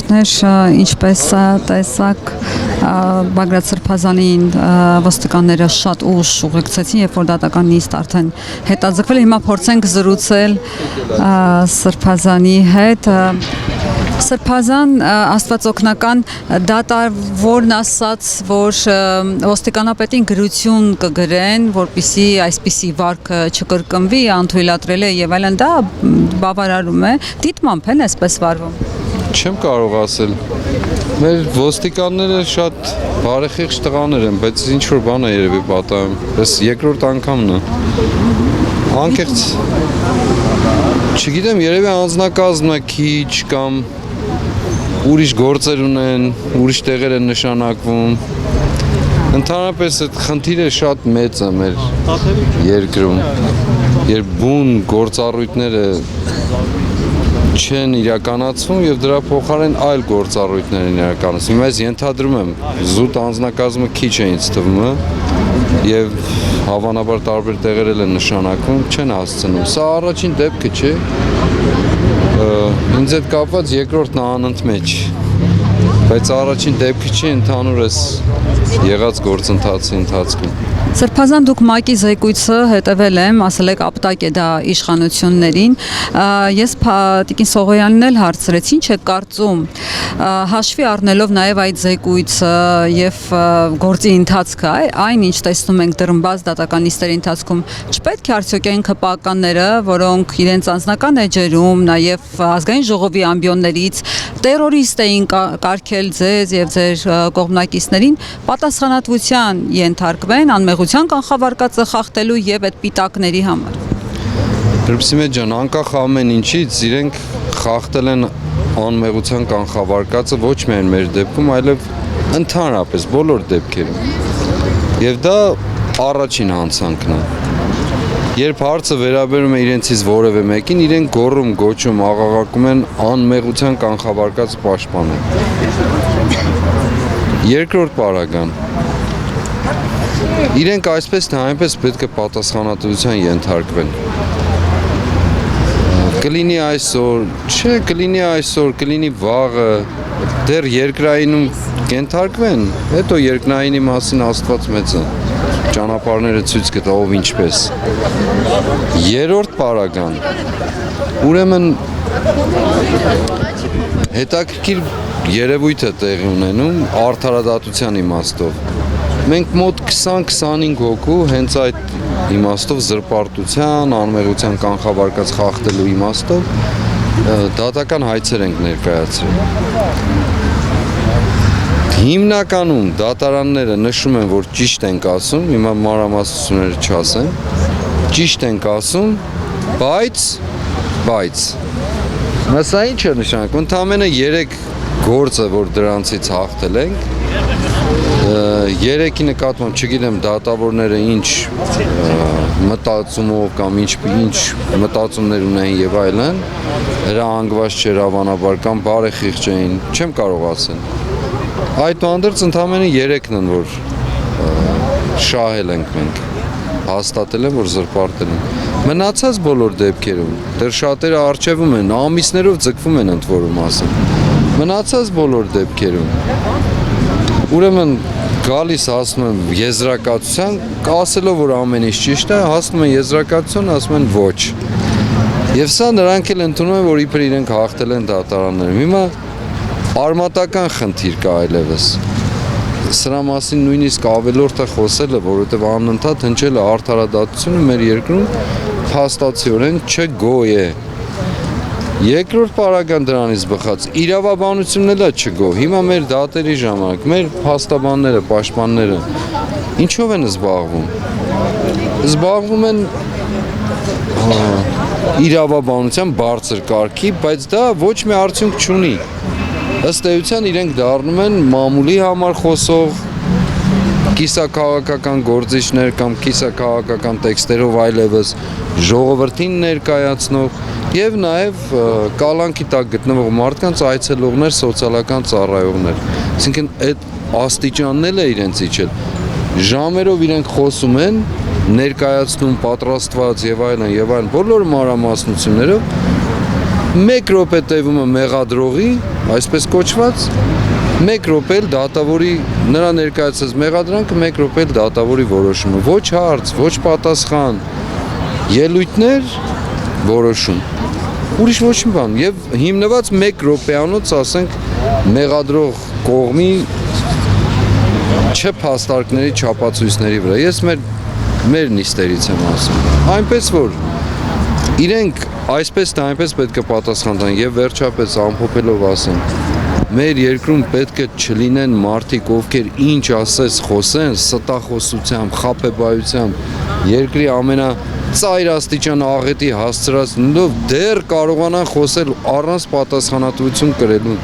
հաղորդներ, ինչպես տեսակ Բագրատ Սրբազանին ոստիկանները շատ ուշ ուղեկցեցին, երբ որ դատական նիստ արդեն հետաձգվել է, հիմա փորձենք զրուցել Սրբազանի հետ։ Սրբազան աստվածօգնական դատավորն ասաց, որ ոստիկանապետին գրություն կգրեն, որպեսզի այսպիսի վարքը չկրկնվի, անթույլատրել է եւ այլն, դա բավարարում է, դիտմամբ են այսպես վարվում։ Չեմ կարող ասել։ Մեր ոստիկանները շատ բարեխիղճ տղաներ են, բայց ինչ որ բան է երևի պատահում։ Այս երկրորդ անգամն է։ Անկեղծ չգիտեմ, երևի անձնակազմն է քիչ կամ ուրիշ գործեր ունեն, ուրիշ տեղեր են նշանակվում։ Ընդհանրապես այդ խնդիրը շատ մեծ է մեր երկրում, երբ բուն գործառույթները չեն իրականացվում եւ դրա փոխարեն այլ գործառույթներ են իրականացվում։ Ես ենթադրում եմ, զուտ անձնակազմը քիչ է ինձ թվում, եւ հավանաբար տարբեր տեղեր են նշանակվում, չեն հասցնում։ Սա առաջին դեպքը չէ։ Ինձ հետ կապված երկրորդն է անընդմեջ, բայց առաջին դեպքը չի ընդհանուր էս եղած գործընթացի ընթացքում։ Սրբազան դուք ՄԱԿ-ի զեկույցը հետևել եմ, ասել եք ապտակ է դա իշխանություններին։ Ես Տիկին Սողոյանին էլ հարցրեցի, ինչ է կարծում, հաշվի առնելով նաև այդ զեկույցը եւ գործի ընթացքը, այն ինչ տեսնում ենք դրմբազ դատական նիստերի ընթացքում, չպետք է արդյոք այն ԿՊԱ-կանները, որոնք իրենց անձնական էջերում, նաև ազգային ժողովի ամբիոններից տերորիստ էին կարգել ձեզ եւ ձեր կողմնակիցներին, պատասխանատվության ենթարկվեն անմեղության կանխավարկածը խախտելու եւ այդ պիտակների համար։ Հրպսիմետ ջան, անկախ ամեն ինչից իրենք խախտել են անմեղության կանխավարկածը ոչ միայն մեր դեպքում, այլև ընդհանրապես բոլոր դեպքերում։ Եվ դա առաջին հանցանքն է։ Երբ հարցը վերաբերում է իրենցից որևէ մեկին, իրենք գոռում, գոչում, աղաղակում են անմեղության կանխավարկածը պաշտպանել։ Երկրորդ պարագան։ Իրենք այսպես թե այնպես պետք է պատասխանատվության ենթարկվեն։ Կլինի այսօր, չէ, կլինի այսօր, կլինի վաղը, դեռ երկրայինում կենթարկվեն, հետո երկնայինի մասին Աստված մեծ է, ճանապարհները ցույց կտա ով ինչպես։ Երրորդ պարագան, ուրեմն հետաքրքիր երևույթ է տեղի ունենում արդարադատության իմաստով։ Մենք մոտ 20-25 հոգու հենց այդ իմաստով զրպարտության, անմեղության կանխավարկած խախտելու իմաստով դատական հայցեր ենք ներկայացրել։ Հիմնականում դատարանները նշում են, որ ճիշտ ենք ասում, հիմա մանրամասնությունները չասեմ, ճիշտ ենք ասում, բայց սա ինչ է նշանակում, ընդամենը 3 գործ է, որ դրանցից հաղթել ենք, 3-ի նկատմամբ չգիտեմ դատավորները ինչ մտածումով կամ ինչ մտածումներ ունեն եւ այլն, հրահանգված չէր հավանաբար կամ բարեխիղճ էին, չեմ կարող ասել։ Այդուհանդերձ ընդամենը 3-ն են, որ շահել ենք մենք, հաստատել են, որ զրպարտել են։ Մնացած բոլոր դեպքերում, դեռ շատերը առջևում են, ամիսներով ձգվում են ընդ որում ասել։ Մնացած բոլոր դեպքերում, ուրեմն գալիս հասնում եմ եզրակացության, ասելով որ ամեն ինչ ճիշտ է, հասնում են եզրակացություն, ասում են ոչ։ Եվ սա նրանք էլ ընդունում են, որ իբր իրենք հաղթել են դատարաններում։ Հիմա արմատական խնդիր կա այլևս։ Սրա մասին նույնիսկ ավելորդ է խոսելը, որովհետև անընդհատ հնչել է արդարադատությունը մեր երկրում փաստացիորեն չգոյ է։ Երկրորդ պարագան դրանից բխած իրավաբանությունն էլ է չգոյ։ Հիմա մեր դատերի ժամանակ մեր փաստաբանները, պաշտպանները ինչով են զբաղվում։ Զբաղվում են իրավաբանության բարձր կարգի, բայց դա ոչ մի արդյունք չունի։ Ըստ էության իրենք դառնում են մամուլի համար խոսող կիսաքաղաքական գործիչներ կամ կիսաքաղաքական տեքստերով այլևս ժողովրդին ներկայացնող եւ նաեւ կալանքի տակ գտնվող մարդկանց այցելողներ, սոցիալական ծառայողներ։ Այսինքն այդ աստիճանն է իրենց իջել։ Ժամերով իրենք խոսում են, ներկայացնում պատրաստված եւ այլն բոլոր մանրամասնություններով, 1 րոպե տևում է մեղադրողի, այսպես կոչված, 1 րոպե էլ դատավորի նրա ներկայացած մեղադրանքը 1 րոպե էլ դատավորի որոշումը, ոչ հարց, ոչ պատասխան, ելույթներ, որոշում։ Ուրիշ ոչ մի բան, եւ հիմնված 1 րոպեանոց, ասենք, մեղադրող կողմի չփաստարկների չափածույցների վրա։ Ես մեր նիստերից եմ ասում։ Այնպես որ իրենք այսպես թե այնպես պետք է պատասխան տան եւ վերջապես ամփոփելով ասեմ, մեր երկրում պետք է չլինեն մարդիկ, ովքեր ինչ ասես խոսեն, ստախոսությամբ, խաբեբայությամբ, երկրի ամենածայր աստիճան աղետի հասցրած, դեռ կարողանան խոսել առանց պատասխանատվություն կրելու։